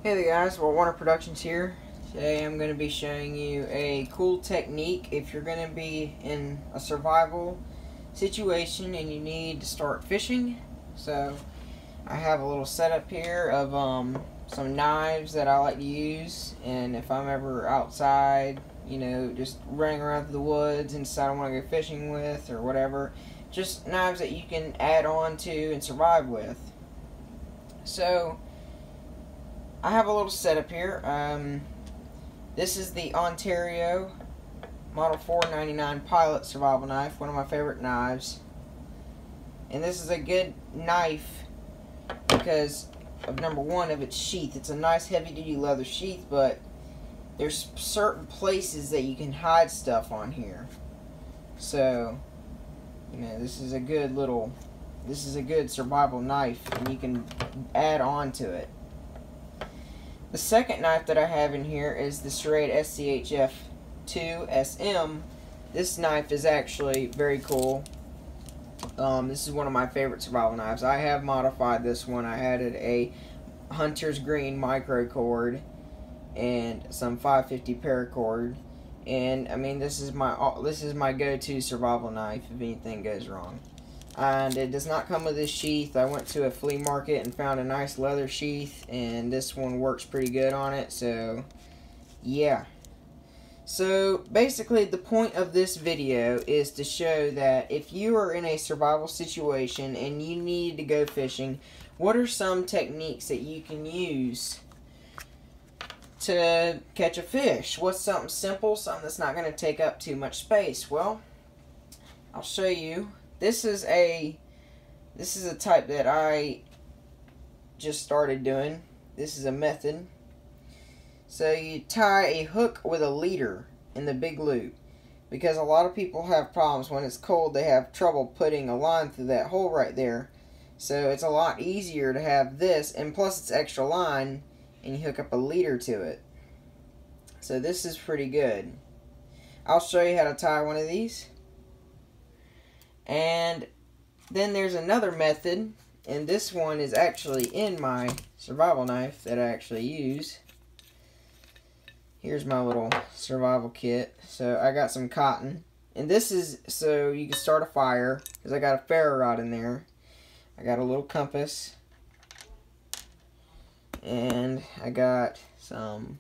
Hey there guys, well, Warner Productions here. Today I'm going to be showing you a cool technique if you're going to be in a survival situation and you need to start fishing. So I have a little setup here of some knives that I like to use, and if I'm ever outside, you know, just running around through the woods and decide I want to go fishing with or whatever, just knives that you can add on to and survive with. So I have a little setup here. This is the Ontario Model 499 Pilot Survival Knife, one of my favorite knives. And this is a good knife because of number one, of its sheath. It's a nice heavy-duty leather sheath, but there's certain places that you can hide stuff on here. So, you know, this is a good survival knife, and you can add on to it. The second knife that I have in here is the Serrated SCHF 2 SM. This knife is actually very cool. This is one of my favorite survival knives. I have modified this one. I added a Hunter's Green micro cord and some 550 paracord. And I mean, this is my go-to survival knife if anything goes wrong. And it does not come with this sheath. I went to a flea market and found a nice leather sheath, and this one works pretty good on it, so yeah. So basically the point of this video is to show that if you are in a survival situation and you need to go fishing, what are some techniques that you can use to catch a fish? What's something simple, something that's not going to take up too much space? Well, I'll show you. This is a type that I just started doing. This is a method. So you tie a hook with a leader in the big loop, because a lot of people have problems when it's cold. They have trouble putting a line through that hole right there. So it's a lot easier to have this, and plus it's extra line, and you hook up a leader to it. So this is pretty good. I'll show you how to tie one of these. And then there's another method, and this one is actually in my survival knife that I actually use. Here's my little survival kit. So I got some cotton, and this is so you can start a fire, because I got a ferro rod in there. I got a little compass, and I got some,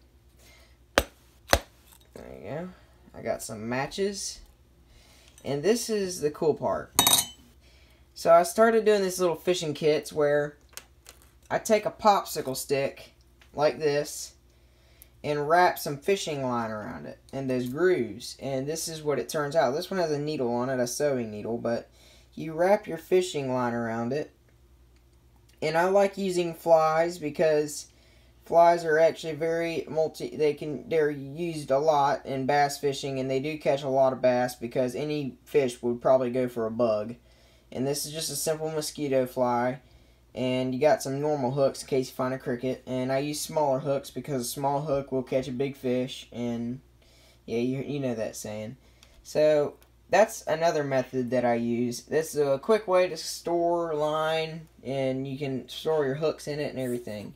there you go, I got some matches. And this is the cool part. So I started doing these little fishing kits where I take a popsicle stick like this and wrap some fishing line around it and those grooves. And this is what it turns out. This one has a needle on it, a sewing needle, but you wrap your fishing line around it. And I like using flies because flies are actually very they're used a lot in bass fishing, and they do catch a lot of bass because any fish would probably go for a bug. And this is just a simple mosquito fly, and you got some normal hooks in case you find a cricket, and I use smaller hooks because a small hook will catch a big fish, and yeah, you know that saying. So that's another method that I use. This is a quick way to store line, and you can store your hooks in it and everything.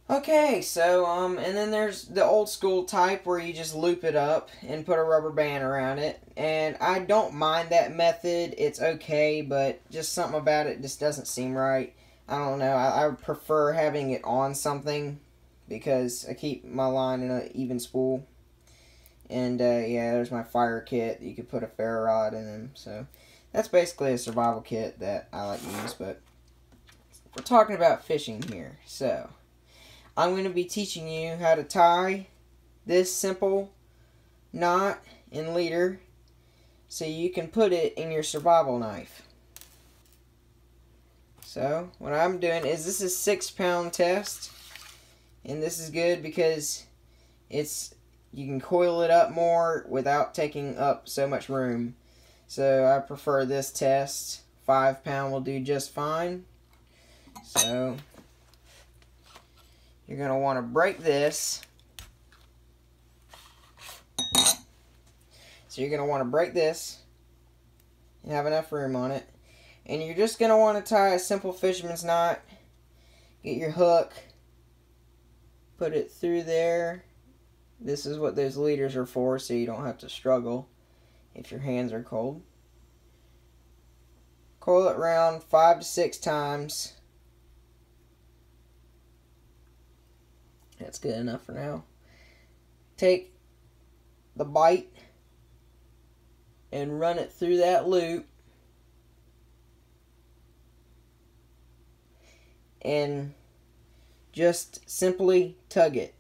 Okay, so, and then there's the old school type where you just loop it up and put a rubber band around it. And I don't mind that method. It's okay, but just something about it just doesn't seem right. I don't know. I prefer having it on something because I keep my line in an even spool. And, yeah, there's my fire kit. You could put a ferro rod in them. So, that's basically a survival kit that I like to use. But we're talking about fishing here, so I'm going to be teaching you how to tie this simple knot and leader so you can put it in your survival knife. So what I'm doing is, this is 6-pound test, and this is good because you can coil it up more without taking up so much room. So I prefer this test. 5-pound will do just fine. So you're going to want to break this. So you're going to want to break this and have enough room on it. And you're just going to want to tie a simple fisherman's knot. Get your hook put it through there. This is what those leaders are for, so you don't have to struggle if your hands are cold. Coil it around 5 to 6 times. That's good enough for now. Take the bite and run it through that loop. And just simply tug it.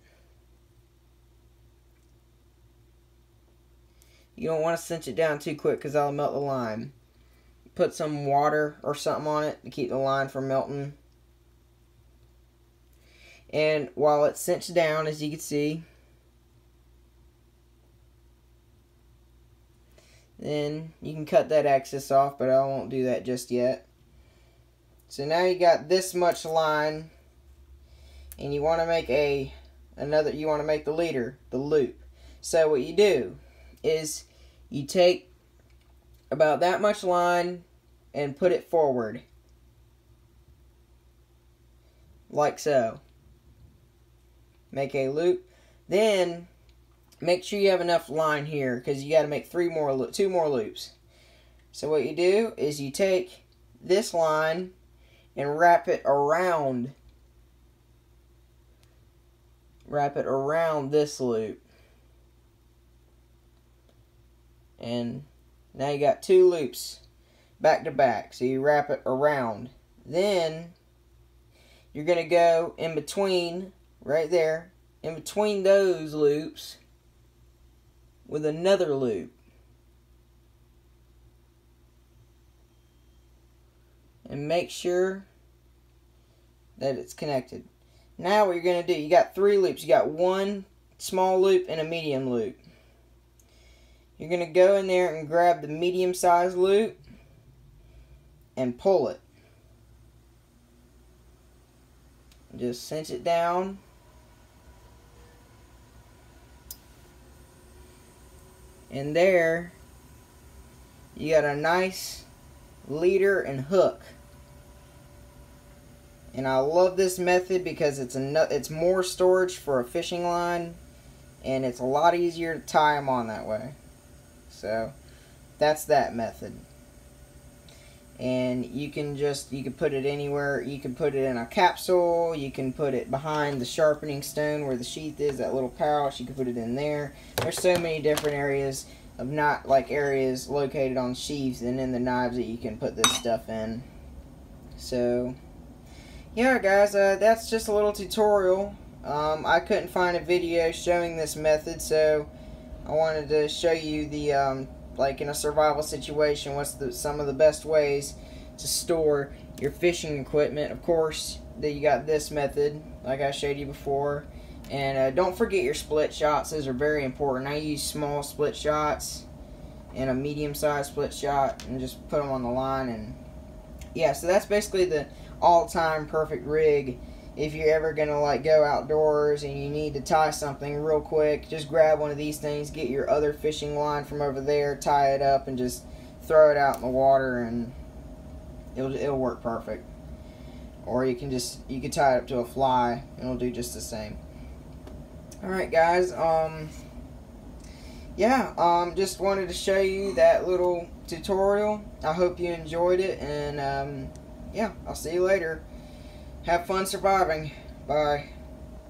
You don't want to cinch it down too quick because that'll melt the line. Put some water or something on it to keep the line from melting. And while it's cinched down, as you can see, then you can cut that excess off, but I won't do that just yet. So now you got this much line, and you want to make you want to make the leader, the loop. So what you do is you take about that much line and put it forward, like so. Make a loop. Then make sure you have enough line here, because you got to make 2 more loops. So what you do is you take this line and wrap it around this loop. And now you got 2 loops back to back. So you wrap it around. Then you're going to go in between, right there, in between those loops with another loop. And make sure that it's connected. Now what you're going to do, you got 3 loops. You got 1 small loop and a medium loop. You're going to go in there and grab the medium sized loop and pull it. Just cinch it down. And there you got a nice leader and hook. And I love this method because it's more storage for a fishing line, and it's a lot easier to tie them on that way. So that's that method. And you can put it anywhere. You can put it in a capsule. You can put it behind the sharpening stone where the sheath is, that little pouch. You can put it in there. There's so many different areas of areas located on sheaths and in the knives that you can put this stuff in. So yeah, guys, that's just a little tutorial. I couldn't find a video showing this method, so I wanted to show you the like in a survival situation, what's some of the best ways to store your fishing equipment. Of course, you got this method, like I showed you before. And don't forget your split shots. Those are very important. I use small split shots and a medium-sized split shot, and just put them on the line. And yeah, so that's basically the all-time perfect rig. If you're ever gonna go outdoors and you need to tie something real quick, just grab one of these things, get your other fishing line from over there, tie it up, and just throw it out in the water, and it'll work perfect. Or you can tie it up to a fly, and it'll do just the same. Alright, guys, just wanted to show you that little tutorial. I hope you enjoyed it, and yeah, I'll see you later. Have fun surviving. Bye.